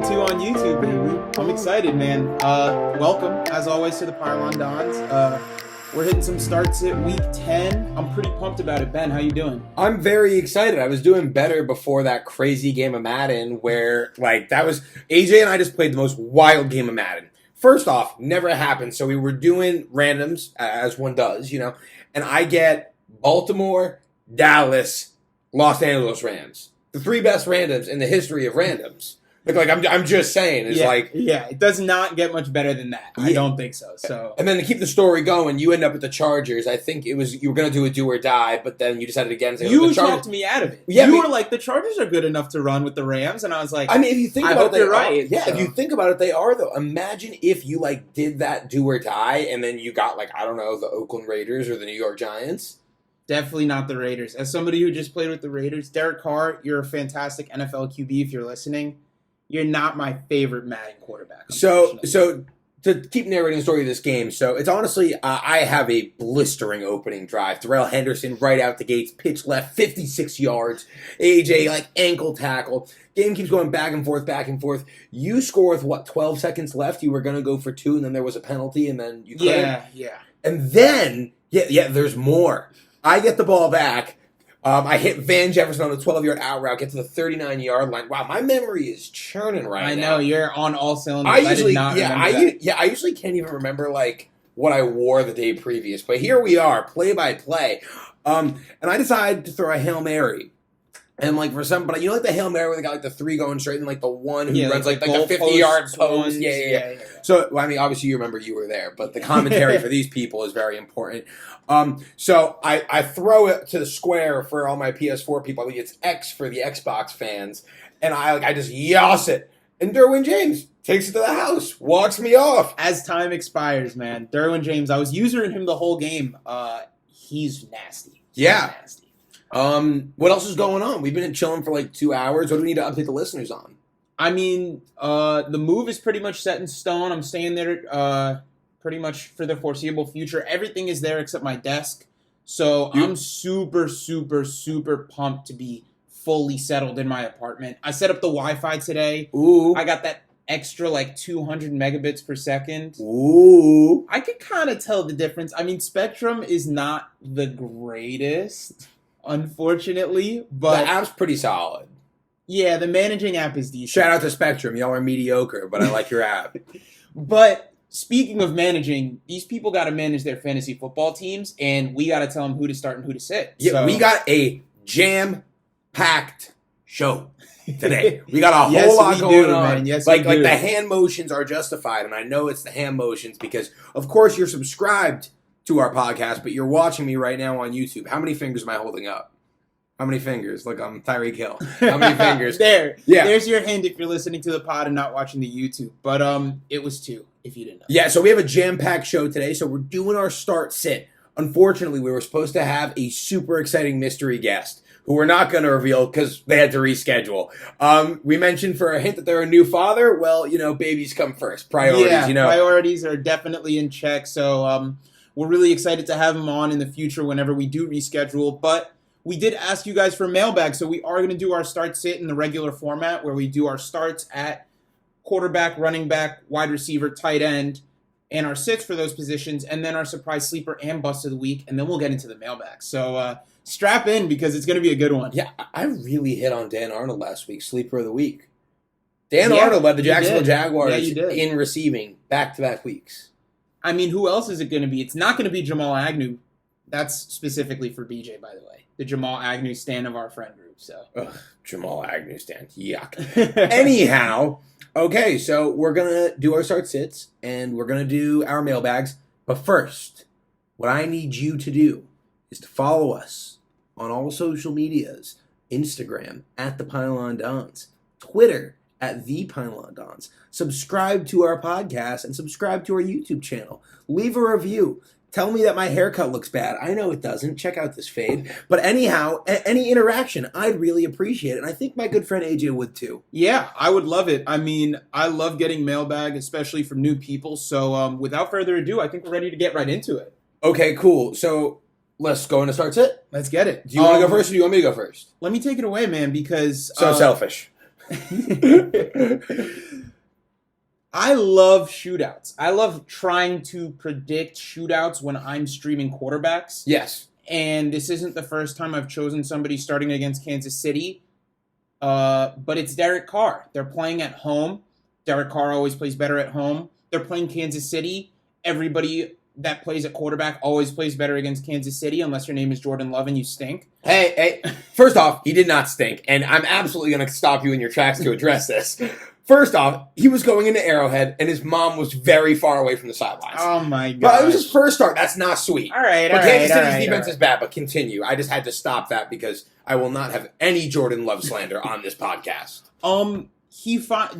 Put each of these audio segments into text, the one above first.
2 on YouTube, baby. I'm excited, man. Welcome, as always, to the Pylon Dons. We're hitting some starts at week 10. I'm pretty pumped about it. Ben, how you doing? I'm very excited. I was doing better before that crazy game of Madden where, that was... AJ and I just played the most wild game of Madden. First off, never happened. So we were doing randoms, as one does, and I get Baltimore, Dallas, Los Angeles Rams. The 3 best randoms in the history of randoms. I'm just saying. It does not get much better than that. Yeah. I don't think so. And then to keep the story going, you end up at the Chargers. I think you were going to do a do or die, but then you decided again. You talked me out of it. Yeah, you were like, the Chargers are good enough to run with the Rams, and I was like, if you think about it, you're right. Yeah, if you think about it, they are though. Imagine if you did that do or die, and then you got the Oakland Raiders or the New York Giants. Definitely not the Raiders. As somebody who just played with the Raiders, Derek Carr, you're a fantastic NFL QB if you're listening. You're not my favorite Madden quarterback. So to keep narrating the story of this game, so it's honestly, I have a blistering opening drive. Darrell Henderson right out the gates, pitch left, 56 yards. AJ, ankle tackle. Game keeps going back and forth, back and forth. You score with, 12 seconds left? You were going to go for 2, and then there was a penalty, and then you couldn't. Yeah. And then, there's more. I get the ball back. I hit Van Jefferson on a 12-yard out route, get to the 39-yard line. Wow, my memory is churning now. I know, you're on all cylinders. I usually can't even remember what I wore the day previous. But here we are, play by play. And I decided to throw a Hail Mary. And but the Hail Mary where they got the 3 going straight and the one who runs the 50-yard post. Yeah. So obviously you remember you were there, but the commentary for these people is very important. So I throw it to the square for all my PS4 people. I think it's X for the Xbox fans, and I just yos it. And Derwin James takes it to the house, walks me off. As time expires, man, Derwin James, I was using him the whole game. He's nasty. Nasty. What else is going on? We've been chilling for 2 hours. What do we need to update the listeners on? The move is pretty much set in stone. I'm staying there pretty much for the foreseeable future. Everything is there except my desk. So I'm super, super, super pumped to be fully settled in my apartment. I set up the Wi-Fi today. Ooh. I got that extra 200 megabits per second. Ooh. I could kind of tell the difference. Spectrum is not the greatest, unfortunately, but the app's pretty solid. Yeah, the managing app is decent. Shout out to Spectrum. Y'all are mediocre, but I like your app. But speaking of managing, these people got to manage their fantasy football teams, and we got to tell them who to start and who to sit. Yeah, we got a jam-packed show today. We got a whole lot going on. Man. Yes, the hand motions are justified, and I know it's the hand motions because, of course, you're subscribed to our podcast, but you're watching me right now on YouTube. How many fingers am I holding up? How many fingers? Look, I'm Tyreek Hill. How many fingers? There's your hint if you're listening to the pod and not watching the YouTube. But it was 2, if you didn't know. Yeah, so we have a jam-packed show today. So we're doing our start-sit. Unfortunately, we were supposed to have a super exciting mystery guest who we're not going to reveal because they had to reschedule. We mentioned for a hint that they're a new father. Well, babies come first. Priorities, priorities are definitely in check. So we're really excited to have him on in the future whenever we do reschedule. But we did ask you guys for mailbag, so we are going to do our start-sit in the regular format where we do our starts at quarterback, running back, wide receiver, tight end, and our sits for those positions, and then our surprise sleeper and bust of the week, and then we'll get into the mailbag. So strap in because it's going to be a good one. Yeah, I really hit on Dan Arnold last week, sleeper of the week. Dan Arnold led the Jacksonville Jaguars in receiving back-to-back weeks. Who else is it going to be? It's not going to be Jamal Agnew. That's specifically for BJ, by the way. The Jamal Agnew stan of our friend group. So Jamal Agnew stan. Yuck. Anyhow, okay, so we're going to do our start-sits, and we're going to do our mailbags. But first, what I need you to do is to follow us on all social medias. Instagram, @ThePylonDons. Twitter, @ThePylonDons. Subscribe to our podcast and subscribe to our YouTube channel. Leave a review. Tell me that my haircut looks bad. I know it doesn't. Check out this fade. But anyhow, any interaction, I'd really appreciate it. And I think my good friend AJ would too. Yeah, I would love it. I love getting mailbag, especially from new people. So without further ado, I think we're ready to get right into it. Okay, cool. So let's go into start sit. Let's get it. Do you want to go first or do you want me to go first? Let me take it away, man, because... So selfish. I love shootouts. I love trying to predict shootouts when I'm streaming quarterbacks. Yes. And this isn't the first time I've chosen somebody starting against Kansas City. But it's Derek Carr. They're playing at home. Derek Carr always plays better at home. They're playing Kansas City. Everybody that plays at quarterback always plays better against Kansas City, unless your name is Jordan Love and you stink. Hey, first off, he did not stink, and I'm absolutely going to stop you in your tracks to address this. First off, he was going into Arrowhead, and his mom was very far away from the sidelines. Oh, my God. But it was his first start. That's not sweet. All right, but all right, Kansas all City's right, defense all is bad, but continue. I just had to stop that because I will not have any Jordan Love slander on this podcast.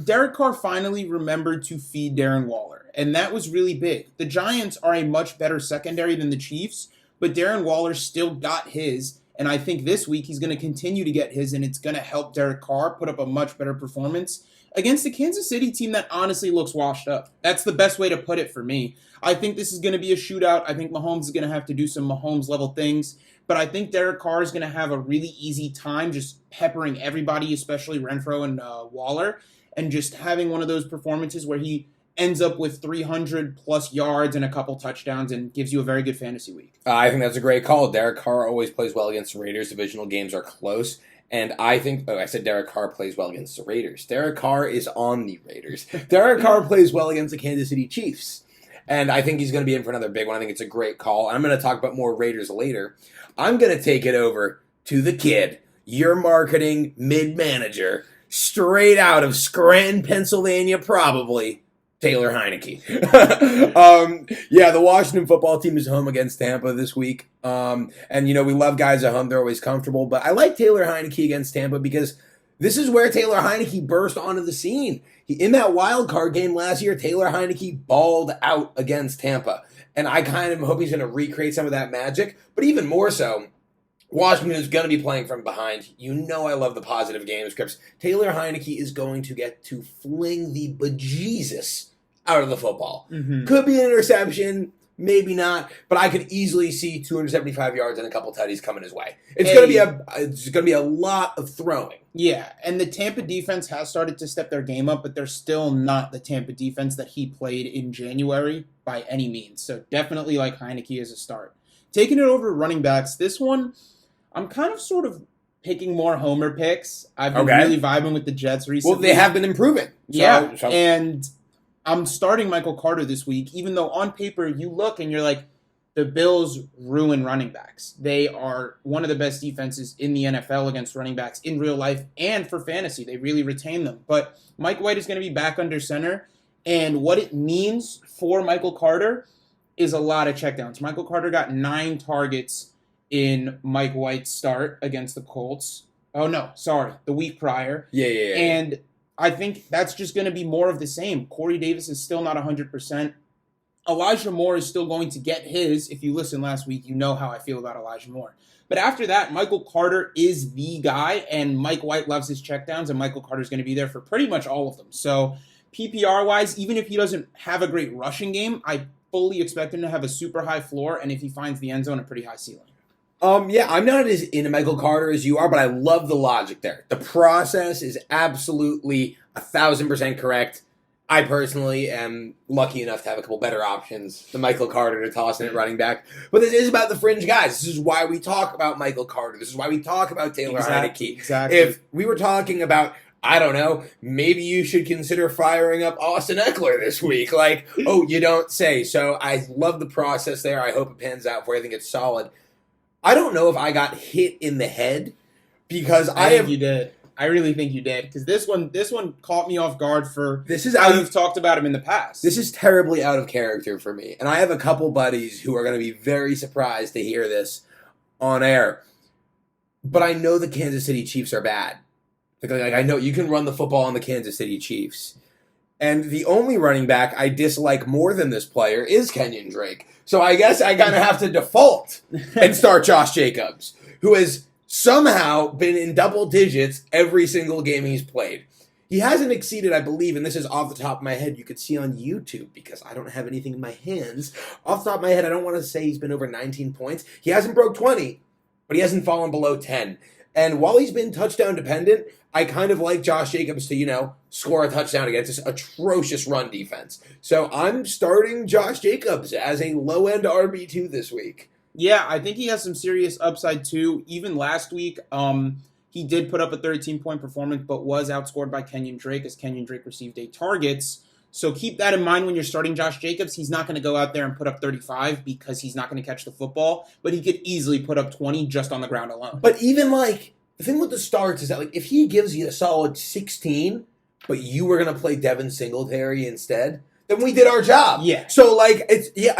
Derek Carr finally remembered to feed Darren Waller, and that was really big. The Giants are a much better secondary than the Chiefs, but Darren Waller still got his, and I think this week he's going to continue to get his, and it's going to help Derek Carr put up a much better performance against the Kansas City team that honestly looks washed up. That's the best way to put it for me. I think this is going to be a shootout. I think Mahomes is going to have to do some Mahomes-level things. But I think Derek Carr is going to have a really easy time just peppering everybody, especially Renfro and Waller, and just having one of those performances where he ends up with 300-plus yards and a couple touchdowns and gives you a very good fantasy week. I think that's a great call. Derek Carr always plays well against the Raiders. Divisional games are close. And I think, I said Derek Carr plays well against the Raiders. Derek Carr is on the Raiders. Derek Carr plays well against the Kansas City Chiefs. And I think he's going to be in for another big one. I think it's a great call. I'm going to talk about more Raiders later. I'm going to take it over to the kid, your marketing mid-manager, straight out of Scranton, Pennsylvania, probably, Taylor Heineke. Yeah, the Washington football team is home against Tampa this week. And, we love guys at home. They're always comfortable. But I like Taylor Heineke against Tampa because this is where Taylor Heineke burst onto the scene. In that wild card game last year, Taylor Heineke balled out against Tampa. And I kind of hope he's going to recreate some of that magic. But even more so, Washington is going to be playing from behind. I love the positive game scripts. Taylor Heineke is going to get to fling the bejesus out of the football. Mm-hmm. Could be an interception, maybe not, but I could easily see 275 yards and a couple tutties coming his way. It's going to be a lot of throwing. Yeah, and the Tampa defense has started to step their game up, but they're still not the Tampa defense that he played in January by any means. So definitely like Heineke as a start. Taking it over to running backs, this one, I'm kind of sort of picking more homer picks. I've been really vibing with the Jets recently. Well, they have been improving. And I'm starting Michael Carter this week, even though on paper you look and you're like, the Bills ruin running backs. They are one of the best defenses in the NFL against running backs in real life and for fantasy. They really retain them. But Mike White is going to be back under center, and what it means for Michael Carter is a lot of checkdowns. Michael Carter got 9 targets in Mike White's start against the Colts. Oh, no, sorry, the week prior. Yeah. And I think that's just going to be more of the same. Corey Davis is still not 100%. Elijah Moore is still going to get his. If you listened last week, you know how I feel about Elijah Moore. But after that, Michael Carter is the guy, and Mike White loves his checkdowns, and Michael Carter is going to be there for pretty much all of them. So PPR-wise, even if he doesn't have a great rushing game, I fully expect him to have a super high floor, and if he finds the end zone, a pretty high ceiling. Yeah, I'm not as into Michael Carter as you are, but I love the logic there. The process is absolutely 1,000% correct. I personally am lucky enough to have a couple better options than Michael Carter to toss in at running back. But this is about the fringe guys. This is why we talk about Michael Carter. This is why we talk about Taylor Heineke. Exactly. If we were talking about, I don't know, maybe you should consider firing up Austin Eckler this week. Like, oh, you don't say. So I love the process there. I hope it pans out for you. I think it's solid. I don't know if I got hit in the head because I think you did. I really think you did, because this one caught me off guard for how you've talked about him in the past. This is terribly out of character for me, and I have a couple buddies who are going to be very surprised to hear this on air. But I know the Kansas City Chiefs are bad. Like I know you can run the football on the Kansas City Chiefs, and the only running back I dislike more than this player is Kenyon Drake. So I guess I kind of have to default and start Josh Jacobs, who has somehow been in double digits every single game he's played. He hasn't exceeded, I believe, and this is off the top of my head, you could see on YouTube because I don't have anything in my hands. Off the top of my head, I don't want to say he's been over 19 points. He hasn't broke 20, but he hasn't fallen below 10. And while he's been touchdown dependent, I kind of like Josh Jacobs to, score a touchdown against this atrocious run defense. So I'm starting Josh Jacobs as a low-end RB2 this week. Yeah, I think he has some serious upside too. Even last week, he did put up a 13-point performance, but was outscored by Kenyon Drake as Kenyon Drake received 8 targets. So keep that in mind when you're starting Josh Jacobs. He's not going to go out there and put up 35 because he's not going to catch the football, but he could easily put up 20 just on the ground alone. But even the thing with the starts is that if he gives you a solid 16, but you were going to play Devin Singletary instead, then we did our job. Yeah. So I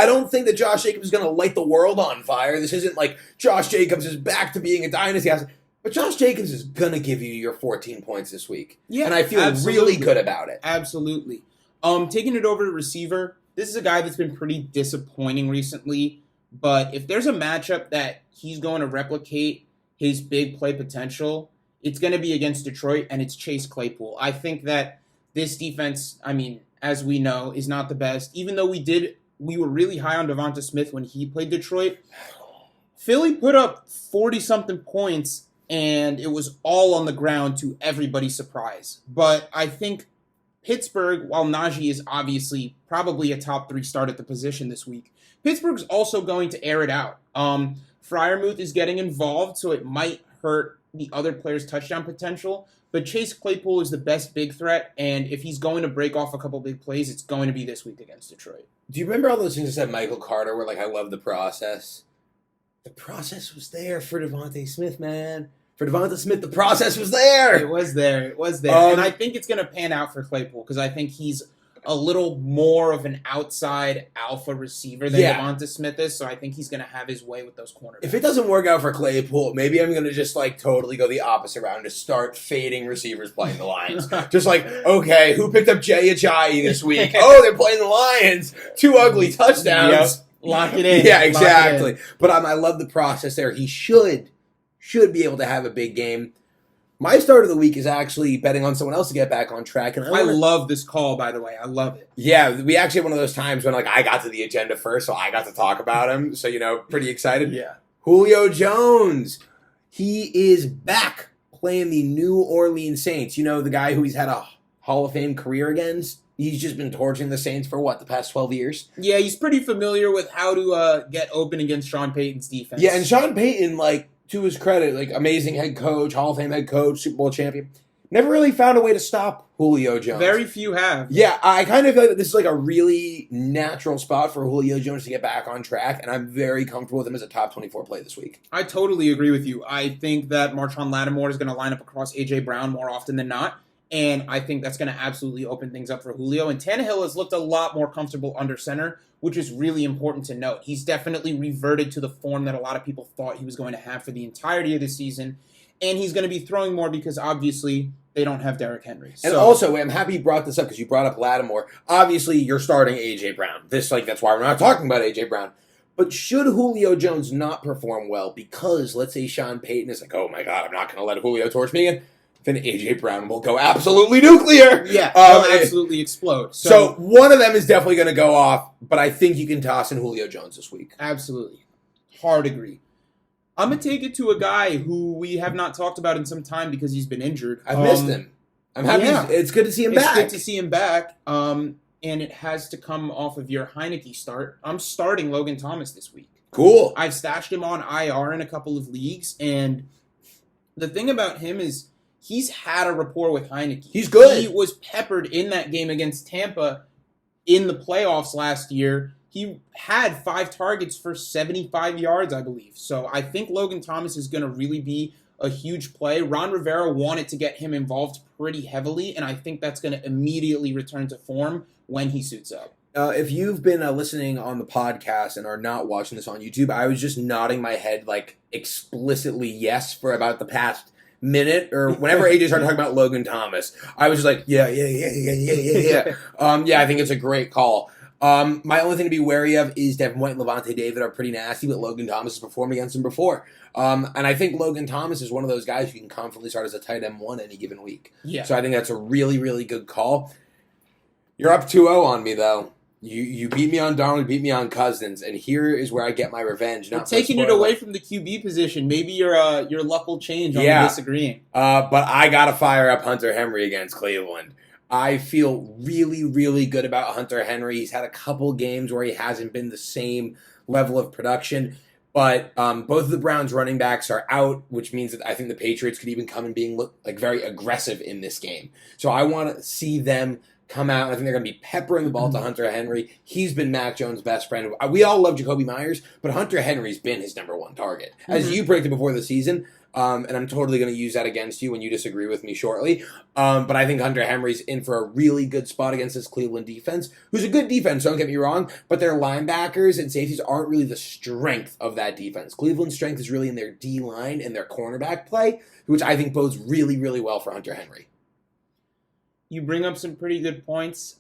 don't think that Josh Jacobs is going to light the world on fire. This isn't like Josh Jacobs is back to being a dynasty asset. But Josh Jacobs is going to give you your 14 points this week. Yeah, and I feel really good about it. Absolutely. Taking it over to receiver, this is a guy that's been pretty disappointing recently, but if there's a matchup that he's going to replicate his big play potential, it's going to be against Detroit, and it's Chase Claypool. I think that this defense, as we know, is not the best. Even though we were really high on Devonta Smith when he played Detroit, Philly put up 40-something points, and it was all on the ground to everybody's surprise. But I think Pittsburgh, while Najee is obviously probably a top 3 start at the position this week, Pittsburgh's also going to air it out. Freiermuth is getting involved, so it might hurt the other players' touchdown potential. But Chase Claypool is the best big threat, and if he's going to break off a couple big plays, it's going to be this week against Detroit. Do you remember all those things that said Michael Carter where, I love the process? The process was there for Devontae Smith, man. For Devonta Smith, the process was there. It was there. And I think it's going to pan out for Claypool because I think he's a little more of an outside alpha receiver than Devonta Smith is, so I think he's going to have his way with those cornerbacks. If it doesn't work out for Claypool, maybe I'm going to just totally go the opposite route and just start fading receivers playing the Lions. Just okay, who picked up Jay Ajayi this week? Oh, they're playing the Lions. 2 ugly touchdowns. Yep. Lock it in. Yeah, exactly. But I love the process there. He should be able to have a big game. My start of the week is actually betting on someone else to get back on track. And I love this call, by the way. I love it. Yeah, we actually had one of those times when I got to the agenda first, so I got to talk about him. So, pretty excited. Yeah. Julio Jones. He is back playing the New Orleans Saints. The guy who he's had a Hall of Fame career against? He's just been torching the Saints for the past 12 years? Yeah, he's pretty familiar with how to get open against Sean Payton's defense. Yeah, and Sean Payton, to his credit, amazing head coach, Hall of Fame head coach, Super Bowl champion, never really found a way to stop Julio Jones. Very few have. Yeah, I kind of feel like this is a really natural spot for Julio Jones to get back on track, and I'm very comfortable with him as a top 24 play this week. I totally agree with you. I think that Marshawn Lattimore is going to line up across A.J. Brown more often than not, and I think that's going to absolutely open things up for Julio. And Tannehill has looked a lot more comfortable under center, which is really important to note. He's definitely reverted to the form that a lot of people thought he was going to have for the entirety of the season, and he's going to be throwing more because obviously they don't have Derrick Henry. And also, I'm happy you brought this up because you brought up Lattimore. Obviously, you're starting A.J. Brown. That's why we're not talking about A.J. Brown. But should Julio Jones not perform well because, let's say, Sean Payton is oh my God, I'm not going to let Julio torch me again, then A.J. Brown will go absolutely nuclear. Yeah, he'll absolutely explode. So one of them is definitely going to go off, but I think you can toss in Julio Jones this week. Absolutely. Hard agree. I'm going to take it to a guy who we have not talked about in some time because he's been injured. I've missed him. I'm happy. Yeah. It's good to see him back. It's good to see him back, and it has to come off of your Heineke start. I'm starting Logan Thomas this week. Cool. I've stashed him on IR in a couple of leagues, and the thing about him is he's had a rapport with Heineke. He's good. He was peppered in that game against Tampa in the playoffs last year. He had 5 targets for 75 yards, I believe. So I think Logan Thomas is going to really be a huge play. Ron Rivera wanted to get him involved pretty heavily, and I think that's going to immediately return to form when he suits up. If you've been listening on the podcast and are not watching this on YouTube, I was just nodding my head explicitly yes for about the past minute, or whenever AJ started talking about Logan Thomas, I was just yeah. I think it's a great call. My only thing to be wary of is Devin White and Levante David are pretty nasty, but Logan Thomas has performed against them before. And I think Logan Thomas is one of those guys you can confidently start as a tight end 1 any given week. Yeah. So I think that's a really, really good call. You're up 2-0 on me, though. You beat me on Darnold, beat me on Cousins, and here is where I get my revenge. You're taking it away from the QB position. Maybe your luck will change on the disagreeing. But I gotta fire up Hunter Henry against Cleveland. I feel really, really good about Hunter Henry. He's had a couple games where he hasn't been the same level of production, but both of the Browns running backs are out, which means that I think the Patriots could even come in being like very aggressive in this game. So I want to see them come out. I think they're going to be peppering the ball to Hunter Henry. He's been Mac Jones' best friend. We all love Jacoby Myers, but Hunter Henry's been his number one target. As you predicted before the season, and I'm totally going to use that against you when you disagree with me shortly. But I think Hunter Henry's in for a really good spot against this Cleveland defense, who's a good defense, don't get me wrong, but their linebackers and safeties aren't really the strength of that defense. Cleveland's strength is really in their D-line and their cornerback play, which I think bodes really, really well for Hunter Henry. You bring up some pretty good points.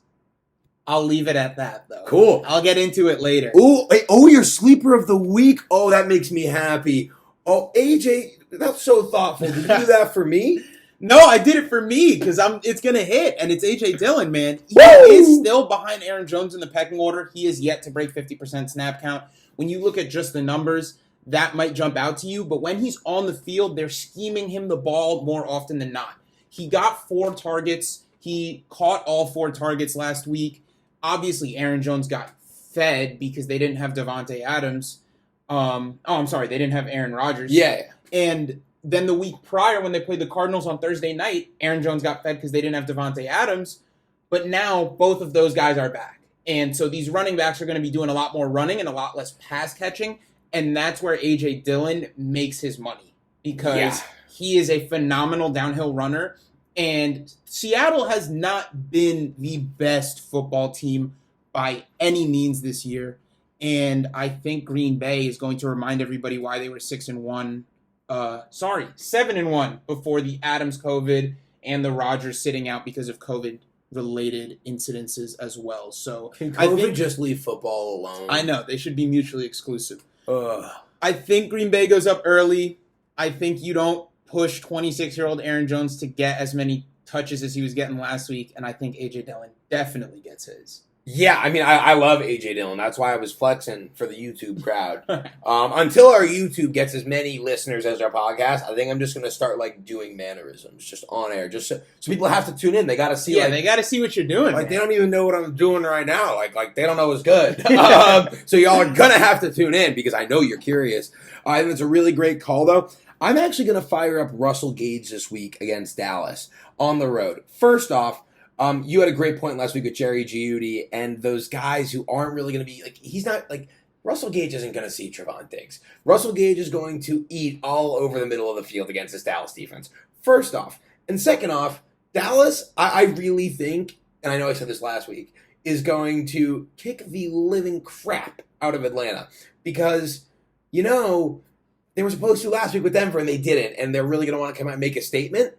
I'll leave it at that, though. Cool. I'll get into it later. Oh, your sleeper of the week. Oh, that makes me happy. Oh, AJ, that's so thoughtful. Did you do that for me? No, I did it for me because it's going to hit, and it's A.J. Dillon, man. He is still behind Aaron Jones in the pecking order. He is yet to break 50% snap count. When you look at just the numbers, that might jump out to you, but when he's on the field, they're scheming him the ball more often than not. He got 4 targets. He caught all 4 targets last week. Obviously, Aaron Jones got fed because they didn't have Devontae Adams. They didn't have Aaron Rodgers. Yeah. And then the week prior, when they played the Cardinals on Thursday night, Aaron Jones got fed because they didn't have Devontae Adams. But now both of those guys are back. And so these running backs are going to be doing a lot more running and a lot less pass catching. And that's where A.J. Dillon makes his money because he is a phenomenal downhill runner. And Seattle has not been the best football team by any means this year. And I think Green Bay is going to remind everybody why they were 7-1 before the Adams COVID and the Rodgers sitting out because of COVID-related incidences as well. So can COVID just leave football alone? I know. They should be mutually exclusive. I think Green Bay goes up early. I think you don't push 26-year-old Aaron Jones to get as many touches as he was getting last week, and I think A.J. Dillon definitely gets his. Yeah, I mean, I love A.J. Dillon. That's why I was flexing for the YouTube crowd. Until our YouTube gets as many listeners as our podcast, I think I'm just going to start, doing mannerisms just on air. Just so people have to tune in. They got to see, they got to see what you're doing. They don't even know what I'm doing right now. Like they don't know what's good. So y'all are going to have to tune in because I know you're curious. I think it's a really great call, though. I'm actually going to fire up Russell Gage this week against Dallas on the road. First off, you had a great point last week with Jerry Giudi and those guys who aren't really going to be he's not Russell Gage isn't going to see Trevon Diggs. Russell Gage is going to eat all over the middle of the field against this Dallas defense. First off. And second off, Dallas, I really think, and I know I said this last week, is going to kick the living crap out of Atlanta because, they were supposed to last week with Denver, and they didn't, and they're really going to want to come out and make a statement.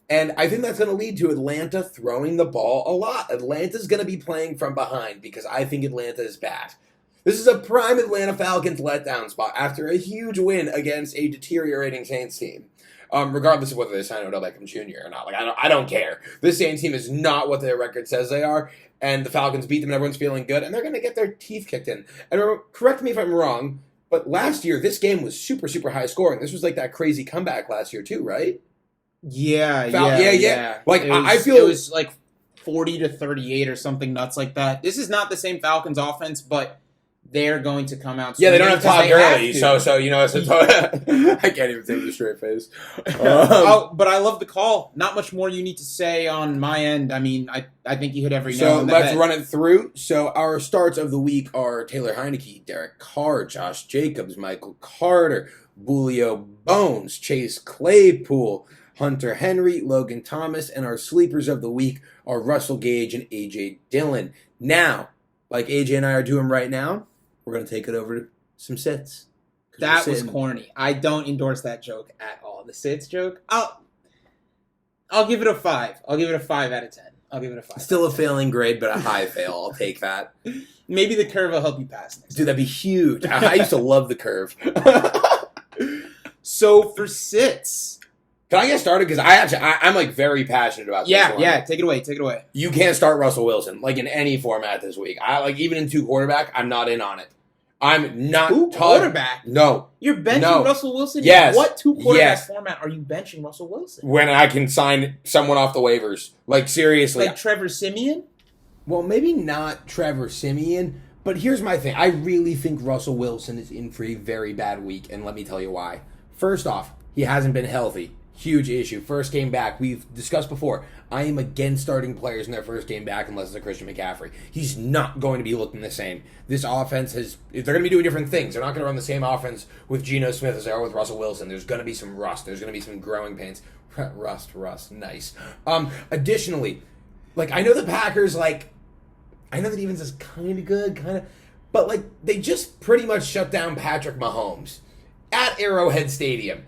And I think that's going to lead to Atlanta throwing the ball a lot. Atlanta's going to be playing from behind because I think Atlanta is bad. This is a prime Atlanta Falcons letdown spot after a huge win against a deteriorating Saints team. Regardless of whether they sign Odell Beckham Jr. or not. I don't care. This Saints team is not what their record says they are, and the Falcons beat them, and everyone's feeling good, and they're going to get their teeth kicked in. And correct me if I'm wrong, but last year, this game was super, super high scoring. This was that crazy comeback last year, too, right? Yeah. I feel it was 40-38 or something nuts like that. This is not the same Falcons offense, but they're going to come out. Yeah, they don't have Todd Gurley, so I can't even take the straight face. But I love the call. Not much more you need to say on my end. I mean, I think you hit every nail on the head. So let's run it through. So our starts of the week are Taylor Heineke, Derek Carr, Josh Jacobs, Michael Carter, Julio Bones, Chase Claypool, Hunter Henry, Logan Thomas, and our sleepers of the week are Russell Gage and A.J. Dillon. Now, like A.J. and I are doing right now, we're going to take it over to some sits. That was corny. I don't endorse that joke at all. The sits joke, I'll give it a 5. I'll give it a 5 out of 10. I'll give it a 5. Still a failing grade, but a high fail. I'll take that. Maybe the curve will help you pass next Dude, that'd be huge. I used to love the curve. So for sits, Can I get started? Because I'm like very passionate about this one. Yeah, take it away, take it away. You can't start Russell Wilson, like in any format this week. Even in 2 quarterback, I'm not in on it. I'm not 2 quarterback? No. You're benching Russell Wilson? Yes. What 2 quarterback format are you benching Russell Wilson? When I can sign someone off the waivers. Like, seriously. Like Trevor Siemian? Well, maybe not Trevor Siemian, but here's my thing. I really think Russell Wilson is in for a very bad week, and let me tell you why. First off, he hasn't been healthy. Huge issue. First game back. We've discussed before. I am against starting players in their first game back unless it's a Christian McCaffrey. He's not going to be looking the same. This offense they're going to be doing different things. They're not going to run the same offense with Geno Smith as they are with Russell Wilson. There's going to be some rust. There's going to be some growing pains. Rust. Nice. Additionally, I know the Packers, I know the defense is kind of good, but, they just pretty much shut down Patrick Mahomes at Arrowhead Stadium.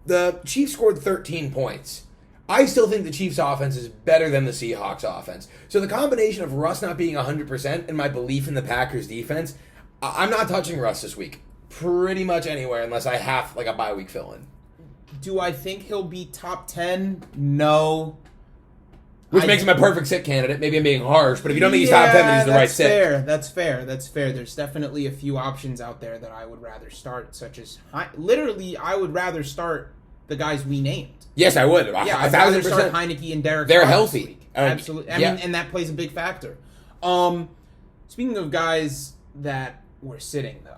The Chiefs scored 13 points. I still think the Chiefs' offense is better than the Seahawks' offense. So the combination of Russ not being 100% and my belief in the Packers' defense, I'm not touching Russ this week. Pretty much anywhere unless I have, a bye week fill-in. Do I think he'll be top 10? No. Which makes him a perfect sit candidate. Maybe I'm being harsh, but if you don't think he's top 10, then he's the right sit. That's fair. There's definitely a few options out there that I would rather start, such as... Literally, I would rather start the guys we named. Yes, I would. Yeah, I'd rather start Heineke and Derek. They're healthy. Absolutely. I mean, and that plays a big factor. Speaking of guys that were sitting, though.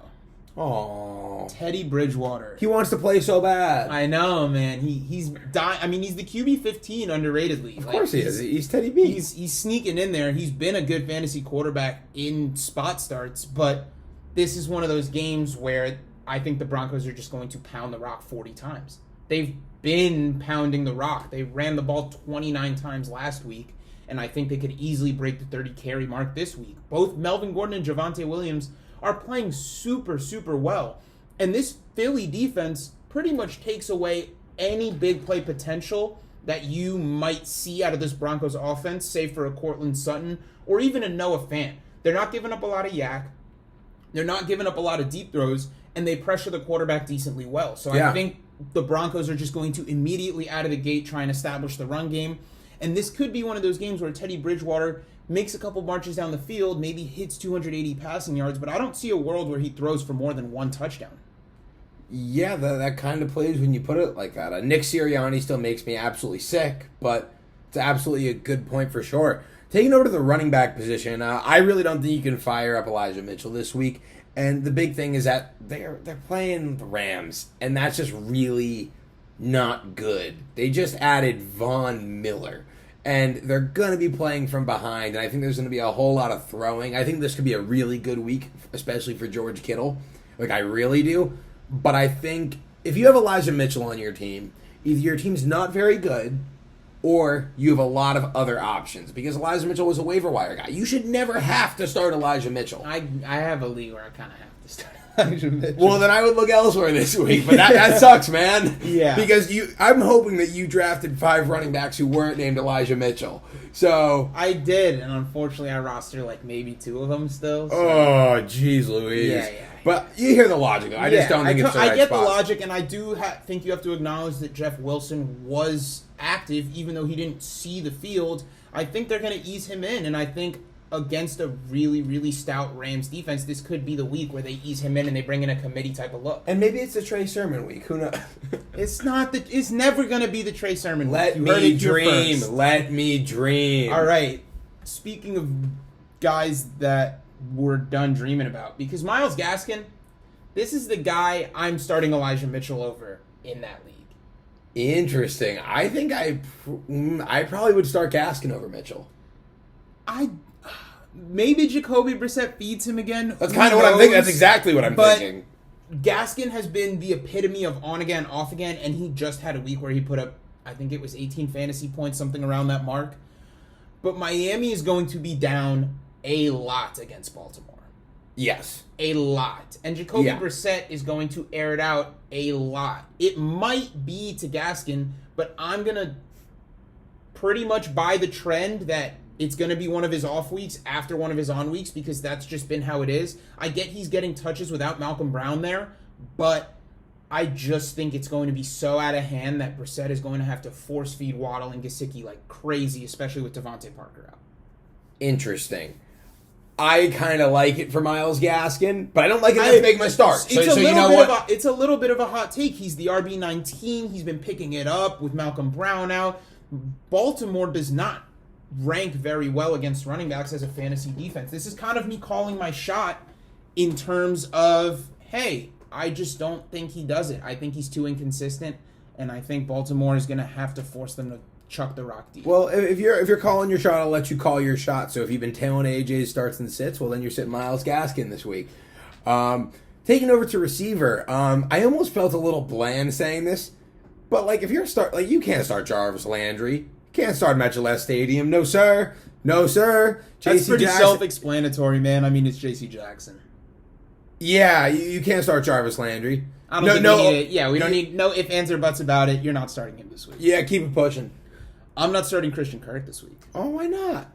Oh, Teddy Bridgewater. He wants to play so bad. I know, man. He's dying. I mean, he's the QB 15 underratedly. Of course he is. He's Teddy B. He's sneaking in there. He's been a good fantasy quarterback in spot starts, but this is one of those games where I think the Broncos are just going to pound the rock 40 times. They've been pounding the rock. They ran the ball 29 times last week, and I think they could easily break the 30 carry mark this week. Both Melvin Gordon and Javonte Williams are playing super, super well. And this Philly defense pretty much takes away any big play potential that you might see out of this Broncos offense, save for a Cortland Sutton or even a Noah Fant. They're not giving up a lot of yak. They're not giving up a lot of deep throws, and they pressure the quarterback decently well. So I think the Broncos are just going to immediately out of the gate try and establish the run game. And this could be one of those games where Teddy Bridgewater makes a couple marches down the field, maybe hits 280 passing yards, but I don't see a world where he throws for more than 1 touchdown. Yeah, that kind of plays when you put it like that. Nick Sirianni still makes me absolutely sick, but it's absolutely a good point for sure. Taking over to the running back position, I really don't think you can fire up Elijah Mitchell this week. And the big thing is that they're playing the Rams, and that's just really not good. They just added Von Miller, and they're going to be playing from behind, and I think there's going to be a whole lot of throwing. I think this could be a really good week, especially for George Kittle. I really do. But I think if you have Elijah Mitchell on your team, either your team's not very good, or you have a lot of other options. Because Elijah Mitchell was a waiver wire guy. You should never have to start Elijah Mitchell. I have a league where I kind of have to start Elijah Mitchell. Well, then I would look elsewhere this week. But that sucks, man. Yeah. Because I'm hoping that you drafted 5 running backs who weren't named Elijah Mitchell. So I did, and unfortunately I rostered maybe 2 of them still. So. Oh, jeez Louise. Yeah. But you hear the logic, though. I just don't think it's the right I get spot. the logic, and I do think you have to acknowledge that Jeff Wilson was active, even though he didn't see the field. I think they're going to ease him in, and I think against a really, really stout Rams defense, this could be the week where they ease him in and they bring in a committee type of look. And maybe it's the Trey Sermon week. Who knows? It's never going to be the Trey Sermon week. Let me dream. Let me dream. All right. Speaking of guys that we're done dreaming about, because Myles Gaskin, this is the guy I'm starting Elijah Mitchell over in that league. Interesting. I think I probably would start Gaskin over Mitchell. Maybe Jacoby Brissett feeds him again. That's kind of what I'm thinking. That's exactly what I'm thinking. Gaskin has been the epitome of on again, off again, and he just had a week where he put up, I think it was 18 fantasy points, something around that mark. But Miami is going to be down a lot against Baltimore. Yes. A lot. And Jacoby Brissett is going to air it out a lot. It might be to Gaskin, but I'm going to pretty much buy the trend that it's going to be one of his off weeks after one of his on weeks, because that's just been how it is. I get he's getting touches without Malcolm Brown there, but I just think it's going to be so out of hand that Brissett is going to have to force feed Waddle and Gesicki like crazy, especially with Devontae Parker out. Interesting. I kind of like it for Myles Gaskin, but I don't like it to make my start. So you know what? It's a little bit of a hot take. He's the RB19. He's been picking it up with Malcolm Brown out. Baltimore does not rank very well against running backs as a fantasy defense. This is kind of me calling my shot in terms of, hey, I just don't think he does it. I think he's too inconsistent, and I think Baltimore is going to have to force them to chuck the rock deep. Well, if you're calling your shot, I'll let you call your shot. So if you've been tailing AJ's starts and sits, well, then you're sitting Myles Gaskin this week. Taking over to receiver, I almost felt a little bland saying this, but like if you're you can't start Jarvis Landry, you can't start Met Gillette Stadium, no sir, no sir. That's pretty self-explanatory, man. I mean, it's J.C. Jackson. Yeah, you can't start Jarvis Landry. I don't think we need it. Yeah, we don't need no ifs, ands, or buts about it. You're not starting him this week. Yeah, keep it pushing. I'm not starting Christian Kirk this week. Oh, why not?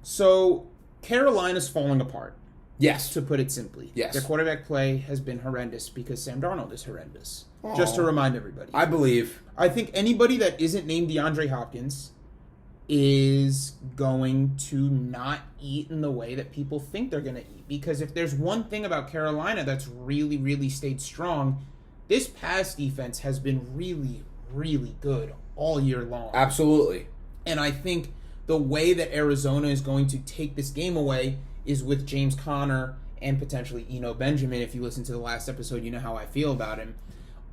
So, Carolina's falling apart. Yes. To put it simply. Yes. Their quarterback play has been horrendous because Sam Darnold is horrendous. Just to remind everybody. I believe. I think anybody that isn't named DeAndre Hopkins is going to not eat in the way that people think they're going to eat. Because if there's one thing about Carolina that's really, really stayed strong, this pass defense has been really, really good all year long. Absolutely. And I think the way that Arizona is going to take this game away is with James Conner and potentially Eno Benjamin. If you listen to the last episode, you know how I feel about him.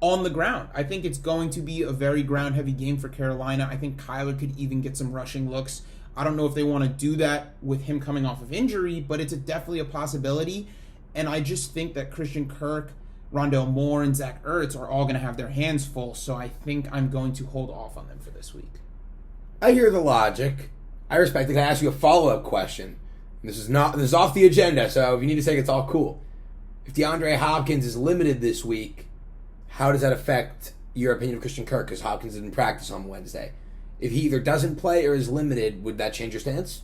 On the ground. I think it's going to be a very ground-heavy game for Carolina. I think Kyler could even get some rushing looks. I don't know if they want to do that with him coming off of injury, but it's definitely a possibility. And I just think that Christian Kirk, Rondale Moore, and Zach Ertz are all going to have their hands full, so I think I'm going to hold off on them for this week. I hear the logic. I respect it. I ask you a follow-up question. This is off the agenda, so if you need to say it's all cool. If DeAndre Hopkins is limited this week, how does that affect your opinion of Christian Kirk? Because Hopkins didn't practice on Wednesday. If he either doesn't play or is limited, would that change your stance?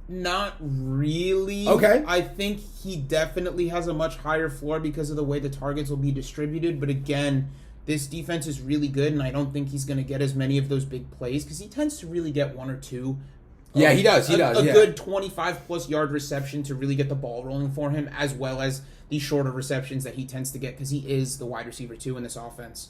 Not really. Okay. I think he definitely has a much higher floor because of the way the targets will be distributed. But again, this defense is really good, and I don't think he's going to get as many of those big plays because he tends to really get one or two. Yeah, he does. A good 25-plus yard reception to really get the ball rolling for him, as well as the shorter receptions that he tends to get because he is the wide receiver, too, in this offense.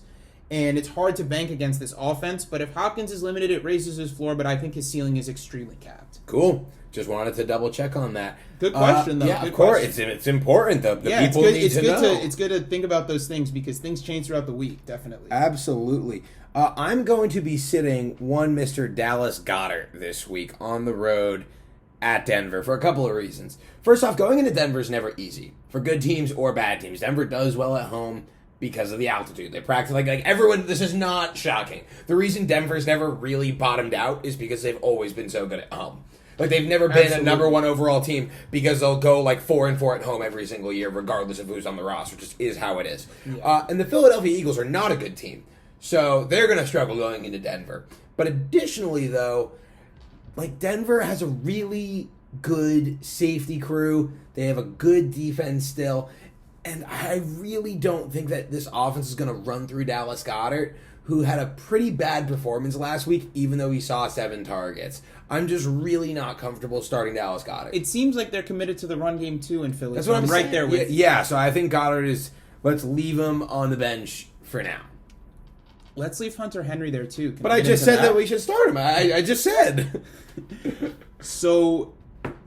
And it's hard to bank against this offense, but if Hopkins is limited, it raises his floor, but I think his ceiling is extremely capped. Cool. Just wanted to double-check on that. Good question, though. Yeah, good of course. question. It's important, though. People need to know. It's good to think about those things because things change throughout the week, definitely. Absolutely. I'm going to be sitting one Mr. Dallas Goedert this week on the road at Denver for a couple of reasons. First off, going into Denver is never easy for good teams or bad teams. Denver does well at home because of the altitude. They practice like everyone. This is not shocking. The reason Denver's never really bottomed out is because they've always been so good at home. Like they've never been a number one overall team because they'll go like 4-4 at home every single year, regardless of who's on the roster. Just is how it is. Yeah. And the Philadelphia Eagles are not a good team. So they're going to struggle going into Denver. But additionally, though, like Denver has a really good safety crew. They have a good defense still. And I really don't think that this offense is going to run through Dallas Goedert, who had a pretty bad performance last week, even though he saw 7 targets. I'm just really not comfortable starting Dallas Goedert. It seems like they're committed to the run game, too, in Philly. That's what I'm right saying. there with you. Yeah, so I think Goddard is, let's leave him on the bench for now. Let's leave Hunter Henry there, too. But I just said that we should start him. I just said. So,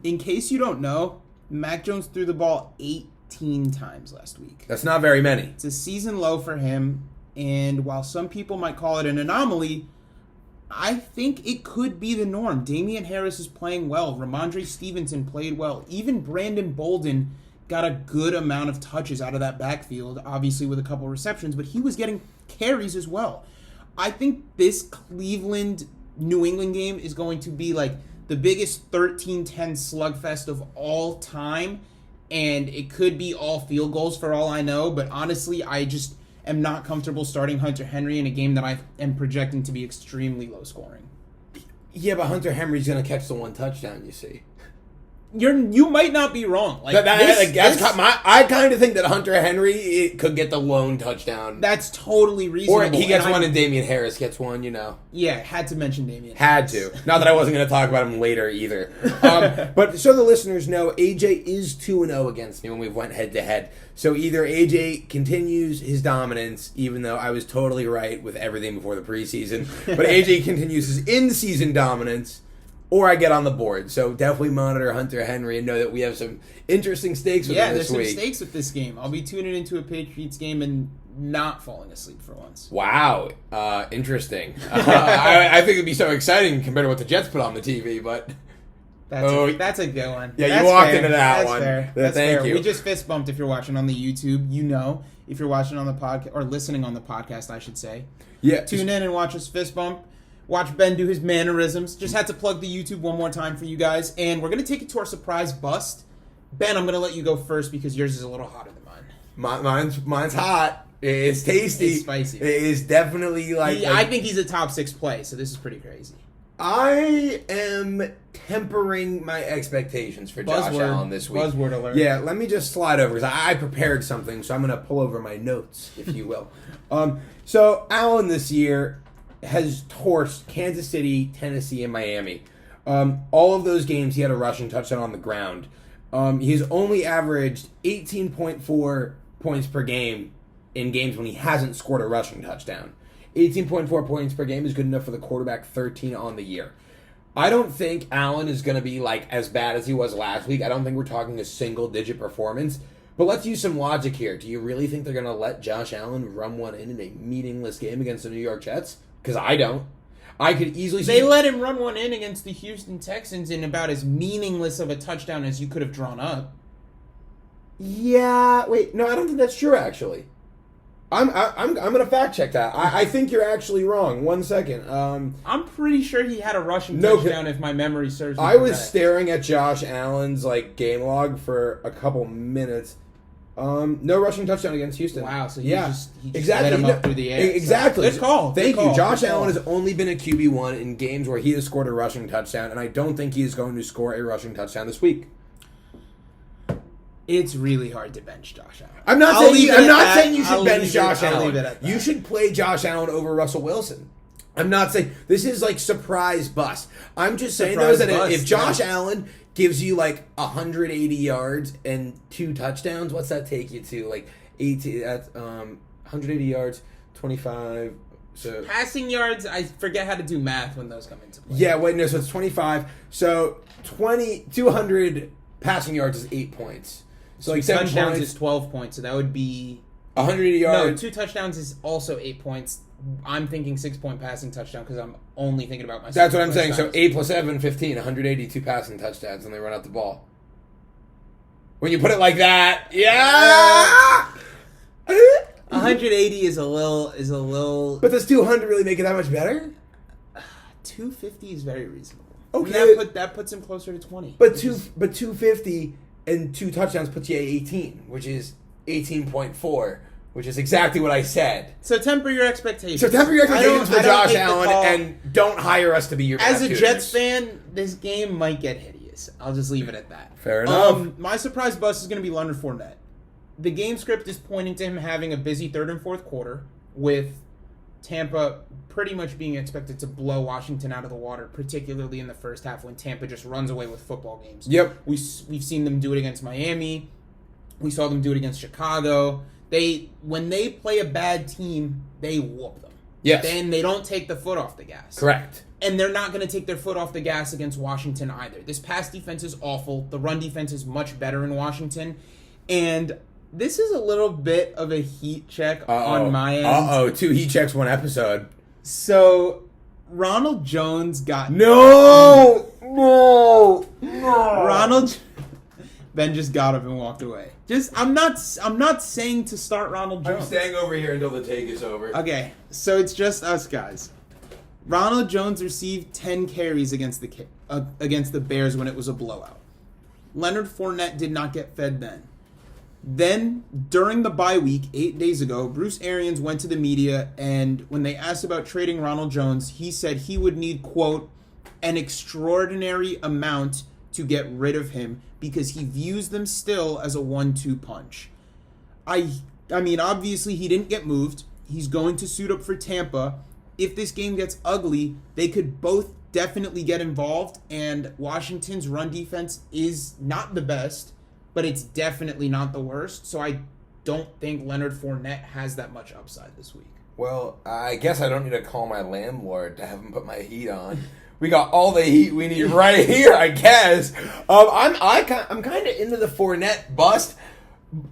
in case you don't know, Mac Jones threw the ball 18 times last week. That's not very many. It's a season low for him, and while some people might call it an anomaly, I think it could be the norm. Damian Harris is playing well. Ramondre Stevenson played well. Even Brandon Bolden got a good amount of touches out of that backfield, obviously with a couple of receptions, but he was getting carries as well. I think this Cleveland-New England game is going to be like the biggest 13-10 slugfest of all time, and it could be all field goals for all I know, but honestly, I just am not comfortable starting Hunter Henry in a game that I am projecting to be extremely low scoring. Yeah, but Hunter Henry's going to catch the one touchdown, you see. You might not be wrong. Like I kind of think that Hunter Henry could get the lone touchdown. That's totally reasonable. Or he gets one and Damian Harris gets one, Yeah, had to mention Damian. Had to. Not that I wasn't going to talk about him later either. But so the listeners know, AJ is 2-0 against me when we went head-to-head. So either AJ continues his dominance, even though I was totally right with everything before the preseason, but AJ continues his in-season dominance, or I get on the board. So definitely monitor Hunter Henry and know that we have some interesting stakes with him this week. Yeah, there's some stakes with this game. I'll be tuning into a Patriots game and not falling asleep for once. Wow. Interesting. I think it'd be so exciting compared to what the Jets put on the TV, but... That's a good one. Yeah, that's you walked fair. into that that's one. Fair. That's Thank fair. you. We just fist bumped if you're watching on the YouTube. If you're watching on the podcast, or listening on the podcast, I should say. Yeah. Tune in and watch us fist bump. Watch Ben do his mannerisms. Just had to plug the YouTube one more time for you guys. And we're going to take it to our surprise bust. Ben, I'm going to let you go first because yours is a little hotter than mine. Mine's hot. It's tasty. It's spicy. It is definitely I think he's a top 6 play, so this is pretty crazy. I am tempering my expectations for Josh Allen this week. Buzzword alert. Yeah, let me just slide over because I prepared something, so I'm going to pull over my notes, if you will. So Allen this year has torched Kansas City, Tennessee, and Miami. All of those games, he had a rushing touchdown on the ground. He's only averaged 18.4 points per game in games when he hasn't scored a rushing touchdown. 18.4 points per game is good enough for the quarterback, 13 on the year. I don't think Allen is going to be as bad as he was last week. I don't think we're talking a single-digit performance. But let's use some logic here. Do you really think they're going to let Josh Allen run one in a meaningless game against the New York Jets? Because I don't. I could easily see... They let him run one in against the Houston Texans in about as meaningless of a touchdown as you could have drawn up. Yeah, wait, no, I don't think that's true, actually. I'm going to fact check that. I think you're actually wrong. 1 second. I'm pretty sure he had a rushing touchdown if my memory serves me I was correct. staring at Josh Allen's game log for a couple minutes. No rushing touchdown against Houston. Wow, so he just exactly. let him up through the air. Exactly. So, good call. Thank good you. call. Josh Allen has only been a QB1 in games where he has scored a rushing touchdown, and I don't think he is going to score a rushing touchdown this week. It's really hard to bench Josh Allen. I'm not saying you should bench Josh Allen. You should play Josh Allen over Russell Wilson. I'm not saying this is surprise bust. I'm just saying though that if Josh Allen gives you 180 yards and 2 touchdowns, what's that take you to? 18. That's 180 yards, 25. So passing yards, I forget how to do math when those come into play. Yeah, wait, no, so it's 25. So 200 passing yards is 8 points. So 7 touchdowns points is 12 points, so that would be 180 yards. No, 2 touchdowns is also 8 points. I'm thinking 6-point passing touchdown because I'm only thinking about myself. That's what I'm saying. So 8 plus 7, 15, 182 passing touchdowns, and they run out the ball. When you put it like that, yeah. 180 is a little. But does 200 really make it that much better? 250 is very reasonable. Okay, that puts him closer to 20. But 250 and 2 touchdowns puts you at 18, which is 18.4. Which is exactly what I said. So temper your expectations. For Josh Allen and don't hire us to be your As a Jets fan, this game might get hideous. I'll just leave it at that. Fair enough. My surprise bust is going to be Leonard Fournette. The game script is pointing to him having a busy third and fourth quarter with Tampa pretty much being expected to blow Washington out of the water, particularly in the first half when Tampa just runs away with football games. Yep. We've seen them do it against Miami. We saw them do it against Chicago. When they play a bad team, they whoop them. Yes. Then they don't take the foot off the gas. Correct. And they're not going to take their foot off the gas against Washington either. This pass defense is awful. The run defense is much better in Washington. And this is a little bit of a heat check on my end. 2 heat checks, 1 episode. So, Ronald Jones got... No! Ben just got up and walked away. I'm not saying to start Ronald Jones. I'm staying over here until the take is over. Okay, so it's just us guys. Ronald Jones received 10 carries against the Bears when it was a blowout. Leonard Fournette did not get fed then. Then, during the bye week, 8 days ago, Bruce Arians went to the media, and when they asked about trading Ronald Jones, he said he would need, quote, an extraordinary amount to get rid of him because he views them still as a 1-2 punch. I mean, obviously he didn't get moved. He's going to suit up for Tampa. If this game gets ugly, they could both definitely get involved, and Washington's run defense is not the best, but it's definitely not the worst. So I don't think Leonard Fournette has that much upside this week. Well, I guess I don't need to call my landlord to have him put my heat on. We got all the heat we need right here, I guess. I'm kind of into the Fournette bust.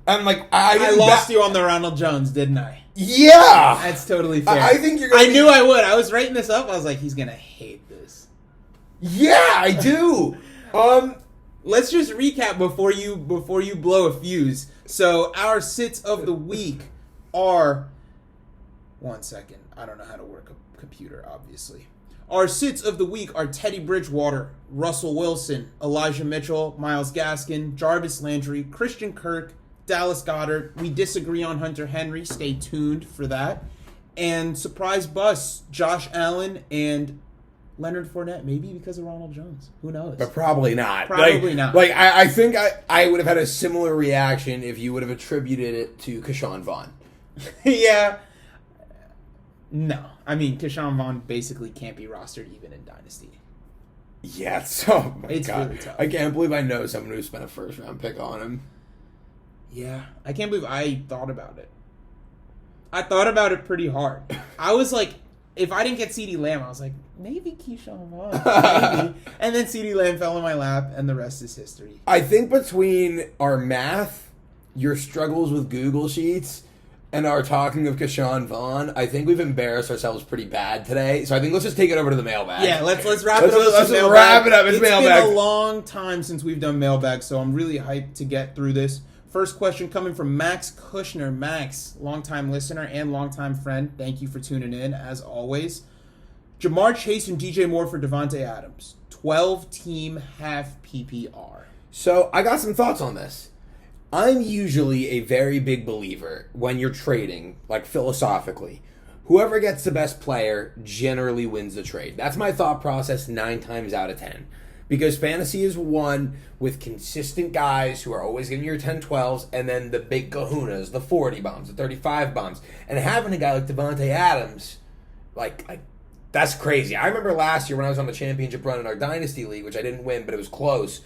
I'm like, I lost you on the Ronald Jones, didn't I? Yeah, that's totally fair. I think you're. I knew I would. I was writing this up. I was like, he's gonna hate this. Yeah, I do. Let's just recap before you blow a fuse. So our sits of the week are. 1 second. I don't know how to work a computer, obviously. Our sits of the week are Teddy Bridgewater, Russell Wilson, Elijah Mitchell, Myles Gaskin, Jarvis Landry, Christian Kirk, Dallas Goedert. We disagree on Hunter Henry. Stay tuned for that. And surprise bus, Josh Allen and Leonard Fournette. Maybe because of Ronald Jones. Who knows? But probably not. Probably not. Like, I think I would have had a similar reaction if you would have attributed it to Keyshawn Vaughn. Yeah. No. I mean, Keyshawn Vaughn basically can't be rostered even in Dynasty. Yeah, so it's really tough. I can't believe I know someone who spent a first-round pick on him. Yeah. I can't believe I thought about it. I thought about it pretty hard. I was like, if I didn't get CeeDee Lamb, I was like, maybe Keyshawn Vaughn. Maybe. And then CeeDee Lamb fell in my lap, and the rest is history. I think between our math, your struggles with Google Sheets, and our talking of Keyshawn Vaughn, I think we've embarrassed ourselves pretty bad today. So I think let's just take it over to the mailbag. Yeah, let's wrap it up. Let's wrap it up. It's mailbag. Been a long time since we've done mailbag, so I'm really hyped to get through this. First question coming from Max Kushner. Max, longtime listener and longtime friend. Thank you for tuning in, as always. Jamar Chase and DJ Moore for Devontae Adams. 12-team half PPR. So I got some thoughts on this. I'm usually a very big believer when you're trading, like philosophically. Whoever gets the best player generally wins the trade. That's my thought process 9 times out of 10. Because fantasy is won with consistent guys who are always getting your 10-12s, and then the big kahunas, the 40 bombs, the 35 bombs. And having a guy like Devontae Adams, like that's crazy. I remember last year when I was on the championship run in our Dynasty League, which I didn't win, but it was close.